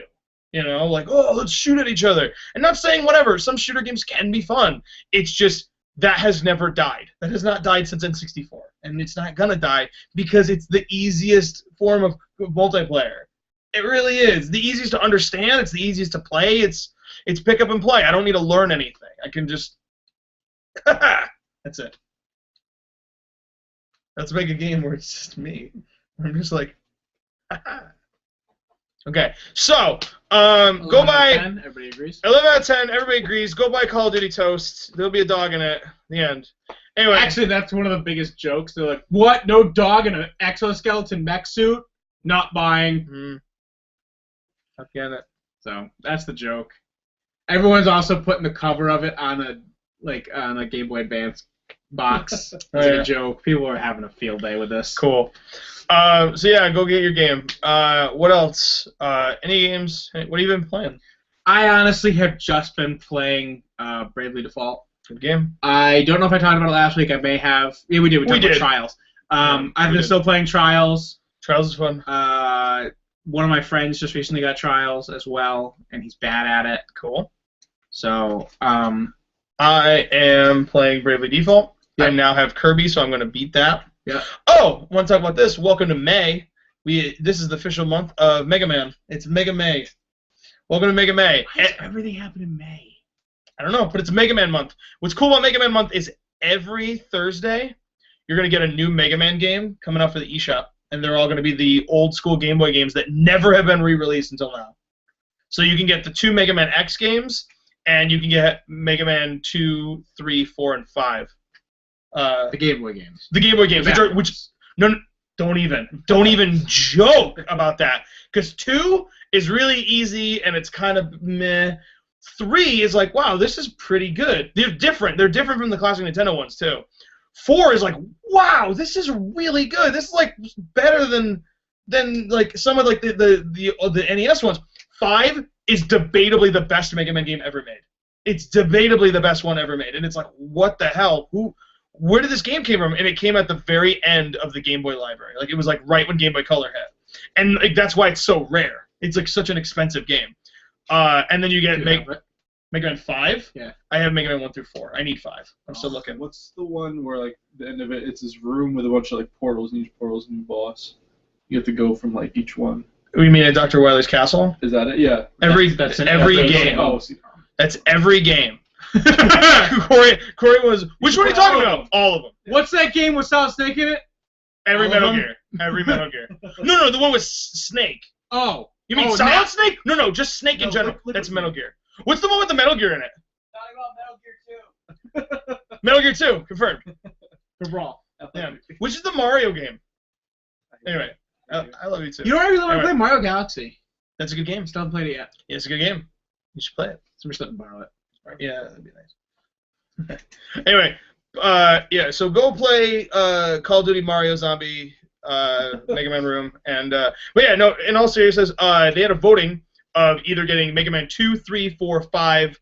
A: You know, like, let's shoot at each other. And not saying whatever, some shooter games can be fun. It's just that has never died. That has not died since N64. And it's not gonna die because it's the easiest form of multiplayer. It really is. The easiest to understand, it's the easiest to play, it's pick up and play. I don't need to learn anything. I can just that's it. Let's make a game where it's just me. I'm just like Okay, so go buy
B: 10, everybody agrees.
A: 11 out of 10. Everybody agrees. Go buy Call of Duty Toast. There'll be a dog in it. The end. Anyway,
B: Actually, that's one of the biggest jokes. They're like, "What? No dog in an exoskeleton mech suit? Not buying."
A: Not getting it.
B: So that's the joke. Everyone's also putting the cover of it on a Game Boy Advance box. It's
A: yeah.
B: a joke. People are having a field day with this.
A: Cool. So yeah, go get your game. What else? Any games? What have you been playing?
B: I honestly have just been playing Bravely Default.
A: Good game.
B: I don't know if I talked about it last week. I may have. Yeah, we did. We talked about
A: did.
B: Trials.
A: Yeah,
B: I've
A: we
B: been
A: did.
B: still playing Trials.
A: Trials is fun.
B: One of my friends just recently got Trials as well, and he's bad at it.
A: Cool.
B: So,
A: I am playing Bravely Default.
B: Yeah.
A: I now have Kirby, so I'm going to beat that.
B: Yeah.
A: Oh, want to talk about this? Welcome to May. This is the official month of Mega Man. It's Mega May. Welcome to Mega May.
B: Why does everything happen in May?
A: I don't know, but it's Mega Man month. What's cool about Mega Man month is every Thursday you're going to get a new Mega Man game coming out for the eShop, and they're all going to be the old school Game Boy games that never have been re-released until now. So you can get the 2 Mega Man X games, and you can get Mega Man 2, 3, 4, and 5.
B: The Game Boy games.
A: The Game Boy games, no, don't even joke about that, because 2 is really easy and it's kind of meh. 3 is like, wow, this is pretty good. They're different. They're different from the classic Nintendo ones too. 4 is like, wow, this is really good. This is like better than like some of like the NES ones. 5 is debatably the best Mega Man game ever made. It's debatably the best one ever made, and it's like, what the hell? Where did this game came from? And it came at the very end of the Game Boy library. Like it was like right when Game Boy Color hit, and like that's why it's so rare. It's like such an expensive game. And then you get Mega Man 5.
B: Yeah.
A: I have Mega Man 1 through 4. I need 5. I'm still looking.
C: What's the one where like the end of it? It's this room with a bunch of like portals, and each portal's a new boss. You have to go from like each one.
A: You mean at Dr. Wily's castle?
C: Is that it? Yeah.
A: Every game.
C: Oh,
A: That's every game. Corey was. Which one are you talking about? All of them.
B: What's that game with Solid Snake in it?
A: Every
B: All
A: Metal
B: of them?
A: Gear. Every Metal Gear. No, the one with Snake.
B: Oh.
A: You mean
B: Oh,
A: Solid
B: now-
A: Snake? No, just Snake in general. That's Metal Gear. What's the one with the Metal Gear in it?
D: Talking about Metal Gear 2.
A: Metal Gear 2, confirmed.
B: The Brawl.
A: Yeah. Which is the Mario game? Anyway, I love you too.
B: You don't really want to
A: Anyway.
B: play Mario Galaxy.
A: That's a good game.
B: Still haven't played it yet.
A: Yeah, it's a good game. You should play it.
B: Somebody's letting me borrow it.
A: Yeah, that'd be nice. Anyway, yeah, so go play Call of Duty Mario Zombie Mega Man Room. And, but yeah, no, in all seriousness, they had a voting of either getting Mega Man 2, 3, 4, 5,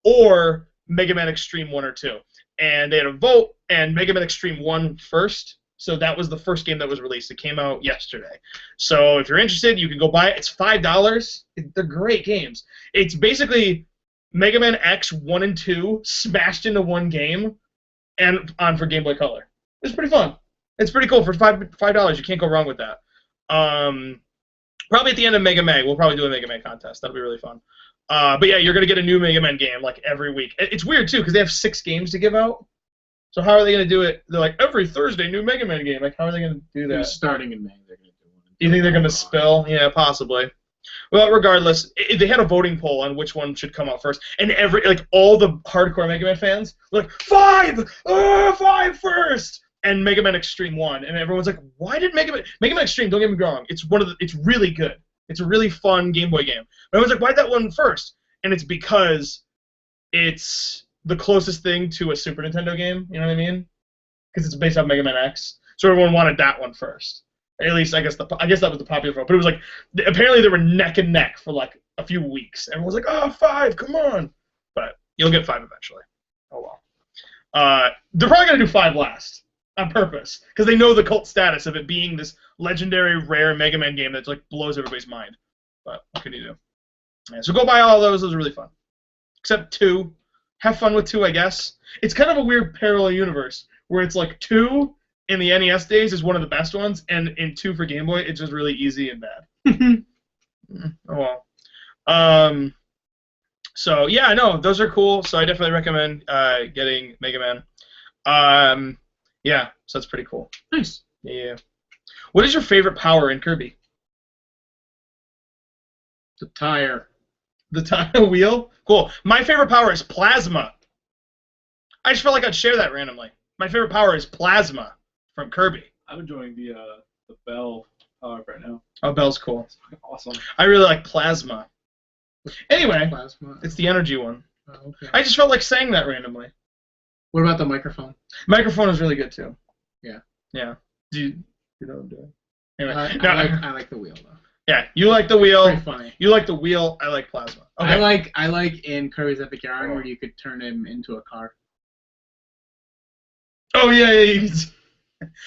A: or Mega Man Extreme 1 or 2. And they had a vote, and Mega Man Extreme 1 first. So that was the first game that was released. It came out yesterday. So if you're interested, you can go buy it. It's $5. They're great games. It's basically Mega Man X 1 and 2 smashed into one game and on for Game Boy Color. It's pretty fun. It's pretty cool for $5. You can't go wrong with that. Probably at the end of Mega Man, we'll probably do a Mega Man contest. That'll be really fun. But yeah, you're going to get a new Mega Man game like every week. It's weird too because they have 6 games to give out. So how are they going to do it? They're like, every Thursday, new Mega Man game. Like, how are they going to do that?
B: Starting in May, they're going to do one.
A: You think they're going to spill? Yeah, possibly. Well, regardless, they had a voting poll on which one should come out first, and all the hardcore Mega Man fans were like, 5 first, and Mega Man Extreme 1, and everyone's like, why did Mega Man Extreme? Don't get me wrong, it's really good. It's a really fun Game Boy game. But everyone's like, why'd that one first? And it's because it's the closest thing to a Super Nintendo game. You know what I mean? Because it's based off Mega Man X, so everyone wanted that one first. At least I guess that was the popular vote. But it was like apparently they were neck and neck for like a few weeks. Everyone was like, "Oh, 5, come on!" But you'll get 5 eventually. Oh well. They're probably gonna do 5 last on purpose because they know the cult status of it being this legendary, rare Mega Man game that like blows everybody's mind. But what can you do? Yeah, so go buy all those. Those are really fun. Except 2. Have fun with 2, I guess. It's kind of a weird parallel universe where it's like 2. In the NES days is one of the best ones, and in 2 for Game Boy, it's just really easy and bad. Oh well. So yeah, no, those are cool. So I definitely recommend getting Mega Man. Yeah, so that's pretty cool.
B: Nice.
A: Yeah. What is your favorite power in Kirby?
B: The tire.
A: The tire wheel? Cool. My favorite power is plasma. I just felt like I'd share that randomly. My favorite power is plasma. From Kirby.
C: I'm enjoying the bell power right now.
A: Oh, Bell's cool.
C: It's fucking awesome.
A: I really like plasma. Anyway,
B: Plasma.
A: it's the energy one.
B: Oh, okay.
A: I just felt like saying that randomly.
B: What about the microphone?
A: Microphone is really good too.
B: Yeah.
A: Yeah. Do you know what I'm doing? Anyway,
B: I like the wheel though.
A: yeah, you like the wheel.
B: Pretty funny.
A: You like the wheel. I like plasma. Okay.
B: I like in Kirby's Epic Yarn where you could turn him into a car.
A: Oh yeah.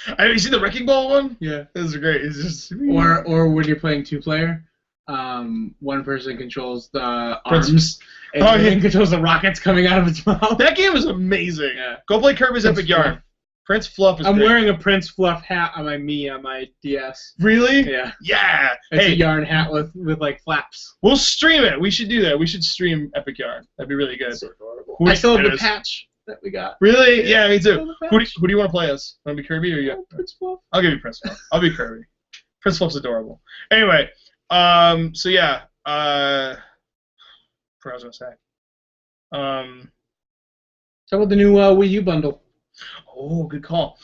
A: Have you seen the Wrecking Ball one?
B: Yeah.
A: This is great. It's just
B: Or when you're playing 2-player, one person controls the arms and
A: Oh, yeah.
B: controls the rockets coming out of its mouth.
A: that game is amazing.
B: Yeah.
A: Go play Kirby's
B: Prince
A: Epic Yarn. Prince Fluff is
B: I'm
A: great.
B: wearing a Prince Fluff hat on my DS.
A: Really?
B: Yeah.
A: Yeah.
B: It's
A: Hey,
B: a yarn hat with like flaps.
A: we'll stream it. We should do that. We should stream Epic Yarn. That'd be really good. Who
B: I still have
A: it
B: the
A: is.
B: patch that we got.
A: Really? Yeah, me
B: Still
A: too.
B: the
A: Who
B: patch.
A: do you want to play as? Want to be Kirby or you?
B: Prince Fluff.
A: I'll give you Prince Fluff. I'll be Kirby. Prince Fluff's adorable. Anyway, so yeah, what was I gonna say?
B: Talk about the new Wii U bundle.
A: Oh, good call.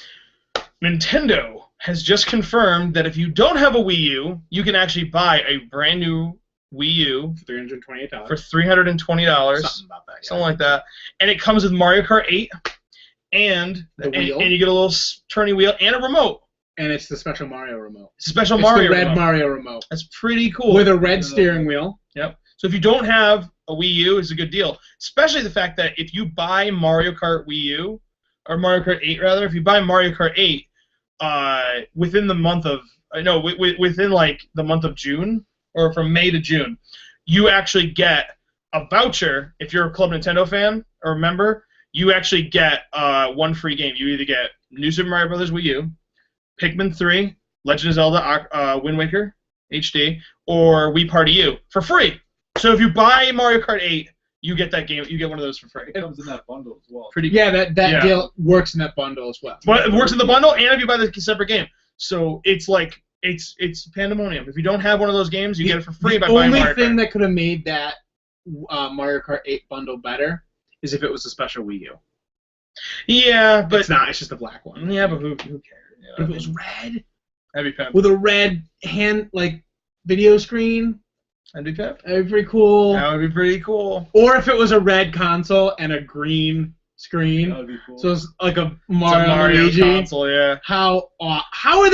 A: Nintendo has just confirmed that if you don't have a Wii U, you can actually buy a brand new Wii U
B: $328
A: for $320.
B: Something about that.
A: Something like that. And it comes with Mario Kart 8 and
B: wheel.
A: you get a little turny wheel and a remote.
B: And it's the special Mario remote.
A: It's a special
B: It's
A: Mario
B: the red
A: remote.
B: Mario remote
A: That's pretty cool.
B: with a red steering wheel.
A: Yep. So if you don't have a Wii U, it's a good deal. Especially the fact that if you buy Mario Kart Wii U, or Mario Kart 8 rather, if you buy Mario Kart 8 within the month of within like the month of June or from May to June, you actually get a voucher. If you're a Club Nintendo fan or a member, you actually get one free game. You either get New Super Mario Bros. Wii U, Pikmin 3, Legend of Zelda Wind Waker HD or Wii Party U for free. So if you buy Mario Kart 8, you get that game. You get one of those for free.
C: It comes in that bundle as well.
B: That deal works in that bundle as well.
A: But it works in the bundle, and if you buy the separate game. So it's like it's pandemonium. If you don't have one of those games, you get it for free by buying Mario Kart.
B: The only thing that could have made that Mario Kart 8 bundle better is if it was a special Wii U.
A: Yeah, but
B: it's not. It's just a black one.
A: Yeah, but who cares? You know,
B: if it was red,
A: that'd be fun.
B: With a red video screen.
A: That'd be pep.
B: That'd be pretty cool.
A: That would be pretty cool.
B: Or if it was a red console and a green screen.
C: That would be cool.
B: So it's like a Mario
A: Luigi console, yeah.
B: How have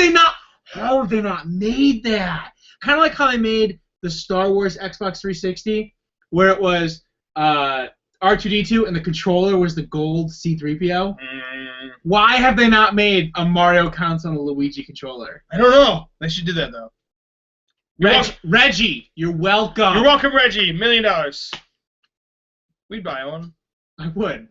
B: they not made that? Kind of like how they made the Star Wars Xbox 360, where it was R2-D2 and the controller was the gold C-3PO. Why have they not made a Mario console and a Luigi controller?
A: I don't know. They should do that though.
B: Reggie, you're welcome.
A: You're welcome, Reggie. $1 million. We'd buy one.
B: I would.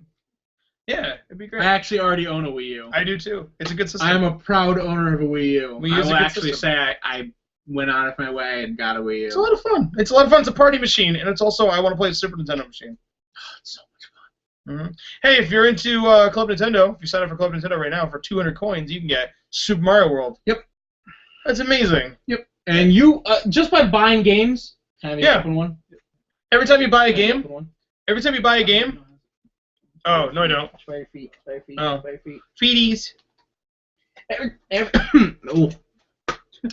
A: Yeah, it'd be great.
B: I actually already own a Wii U.
A: I do too. It's a good system.
B: I'm a proud owner of a Wii U.
A: Wii U is
B: I will
A: a good
B: actually
A: system.
B: say I went out of my way and got a Wii U.
A: It's a lot of fun. It's a lot of fun. It's a party machine, and it's also I want to play the Super Nintendo machine.
B: Oh, it's so much fun.
A: Hey, if you're into Club Nintendo, if you sign up for Club Nintendo right now for 200 coins, you can get Super Mario World.
B: Yep.
A: That's amazing.
B: Yep. And you just by buying games. Can I open one?
A: Every time you buy a game. Every time you buy a game. Oh no, I don't.
B: By your feet. By your feet.
A: Oh.
B: By your feet.
A: Feeties.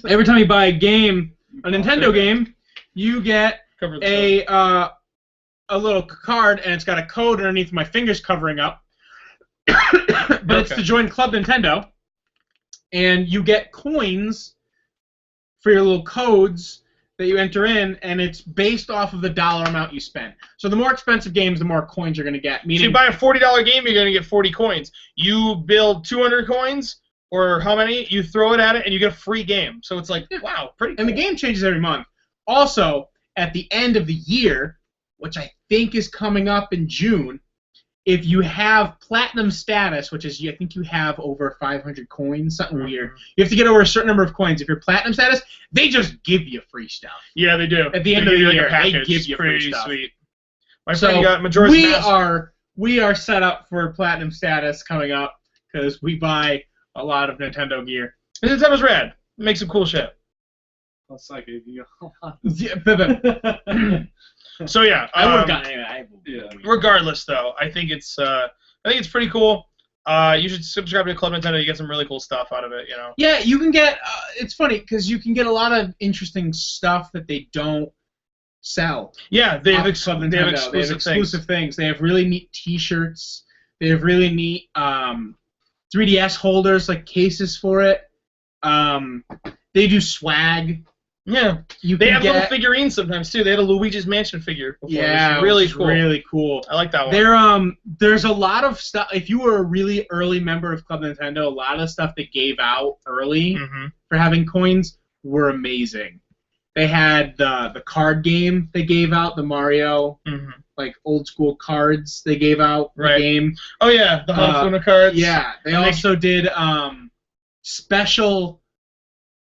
B: Every time you buy a game, a Nintendo game, you get a little card, and it's got a code underneath my fingers covering up. But it's to join Club Nintendo, and you get coins for your little codes that you enter in, and it's based off of the dollar amount you spend. So the more expensive games, the more coins you're going to get. Meaning,
A: so you buy a $40 game, you're going to get 40 coins. You build 200 coins, or how many, you throw it at it, and you get a free game. So it's like, wow, pretty cool.
B: And the game changes every month. Also, at the end of the year, which I think is coming up in June, if you have platinum status, which is I think you have over 500 coins, something weird. You have to get over a certain number of coins. If you're platinum status, they just give you free stuff.
A: Yeah, they do.
B: At the end of the year, they give you free stuff.
A: Sweet. My friend got Majora's Mask.
B: We are set up for platinum status coming up because we buy a lot of Nintendo gear.
A: Nintendo's rad. It makes some cool shit.
C: That's like if you.
A: So yeah,
B: I would have gotten it.
A: Regardless, though, I think it's pretty cool. You should subscribe to Club Nintendo. You get some really cool stuff out of it, you know.
B: Yeah, you can get. It's funny because you can get a lot of interesting stuff that they don't sell.
A: Yeah, they have
B: exclusive things. They have really neat T-shirts. They have really neat 3DS holders, like cases for it. They do swag.
A: Yeah, they have little figurines sometimes too. They had a Luigi's Mansion figure before.
B: Yeah,
A: really cool.
B: Really cool.
A: I like that one.
B: There's a lot of stuff. If you were a really early member of Club Nintendo, a lot of stuff they gave out early for having coins were amazing. They had the card game they gave out, the Mario, like old school cards they gave out. The game.
A: Oh yeah, the Hanfuna cards.
B: Yeah, they also did special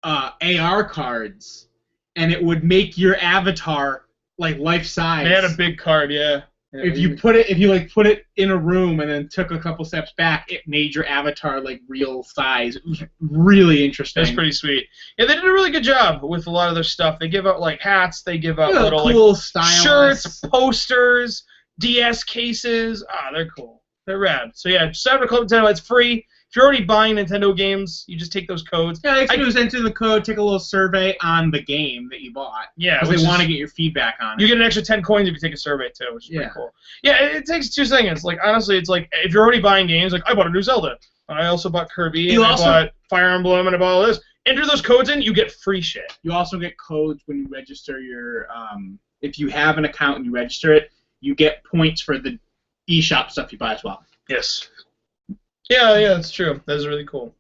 B: AR cards, and it would make your avatar like life size.
A: They had a big card, yeah.
B: If you put it in a room and then took a couple steps back, it made your avatar like real size. It was really interesting.
A: That's pretty sweet. Yeah, they did a really good job with a lot of their stuff. They give out like hats, they give out little
B: cool
A: shirts, posters, DS cases. They're cool. They're rad. So yeah, sign up for Club Nintendo. It's free. If you're already buying Nintendo games, you just take those codes.
B: Yeah, all you do is enter the code, take a little survey on the game that you bought.
A: Yeah,
B: because they want to get your feedback on it.
A: You get an extra 10 coins if you take a survey too, which is pretty cool. Yeah, it takes 2 seconds. Like honestly, it's like if you're already buying games, like I bought a new Zelda, I also bought Kirby, I bought Fire Emblem, and I bought all this. Enter those codes in, you get free shit.
B: You also get codes when you register your. If you have an account and you register it, you get points for the eShop stuff you buy as well.
A: Yes. Yeah, that's true. That is really cool.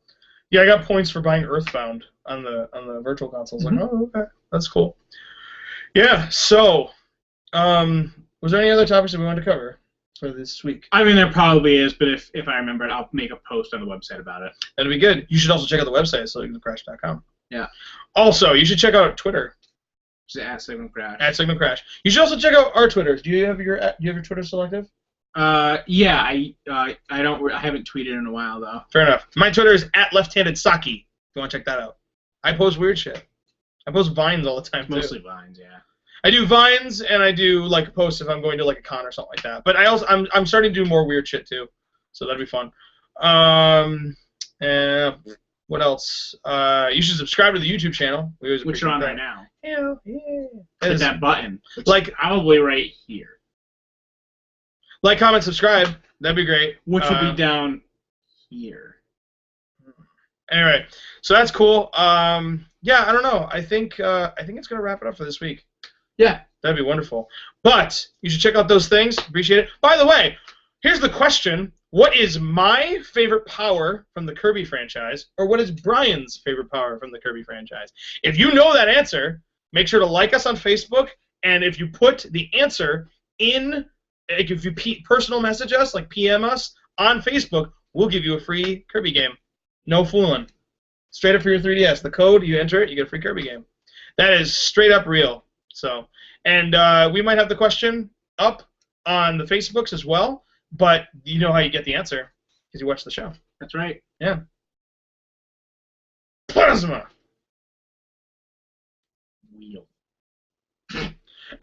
A: Yeah, I got points for buying Earthbound on the virtual console. I was like, oh, okay, that's cool. Yeah. So, was there any other topics that we wanted to cover for this week?
B: I mean, there probably is, but if I remember it, I'll make a post on the website about it.
A: That'd be good. You should also check out the website, signalcrash.com.
B: Yeah.
A: Also, you should check out Twitter
B: Just at Signalcrash.
A: at Signalcrash. You should also check out our Twitters. Do you have your Twitter selective?
B: Yeah, I haven't tweeted in a while though.
A: Fair enough. My Twitter is at left-handed Saki. If you want to check that out. I post weird shit. I post vines all the time too.
B: Mostly Vines, yeah.
A: I do vines and I do like posts if I'm going to like a con or something like that. But I'm starting to do more weird shit too, so that'd be fun. What else? You should subscribe to the YouTube channel.
B: Which you're on right now.
A: Yeah.
B: Hit that button. It's
A: like
B: probably right here.
A: Like, comment, subscribe. That'd be great.
B: Which will be down here.
A: Anyway, so that's cool. Yeah, I don't know. I think it's gonna wrap it up for this week.
B: Yeah.
A: That'd be wonderful. But you should check out those things. Appreciate it. By the way, here's the question. What is my favorite power from the Kirby franchise, or what is Brian's favorite power from the Kirby franchise? If you know that answer, make sure to like us on Facebook, and if you put the answer in, like if you personal message us, like PM us on Facebook, we'll give you a free Kirby game. No fooling. Straight up for your 3DS. The code, you enter it, you get a free Kirby game. That is straight up real. So, and we might have the question up on the Facebooks as well, but you know how you get the answer because you watch the show.
B: That's right.
A: Yeah. Plasma.
B: Wheel.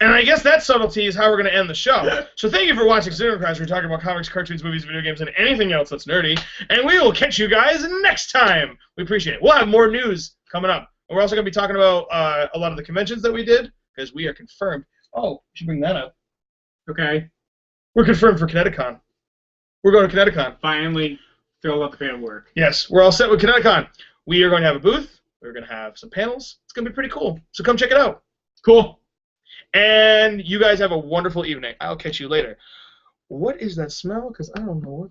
A: And I guess that subtlety is how we're going to end the show. So thank you for watching Signalcrash. We're talking about comics, cartoons, movies, video games, and anything else that's nerdy. And we will catch you guys next time. We appreciate it. We'll have more news coming up. And we're also going to be talking about a lot of the conventions that we did, because we are confirmed. Oh, we should bring that up.
B: Okay.
A: We're confirmed for Kineticon. We're going to Kineticon.
B: Finally filled up the paperwork.
A: Yes, we're all set with Kineticon. We are going to have a booth. We're going to have some panels. It's going to be pretty cool. So come check it out.
B: Cool.
A: And you guys have a wonderful evening. I'll catch you later. What is that smell? Because I don't know what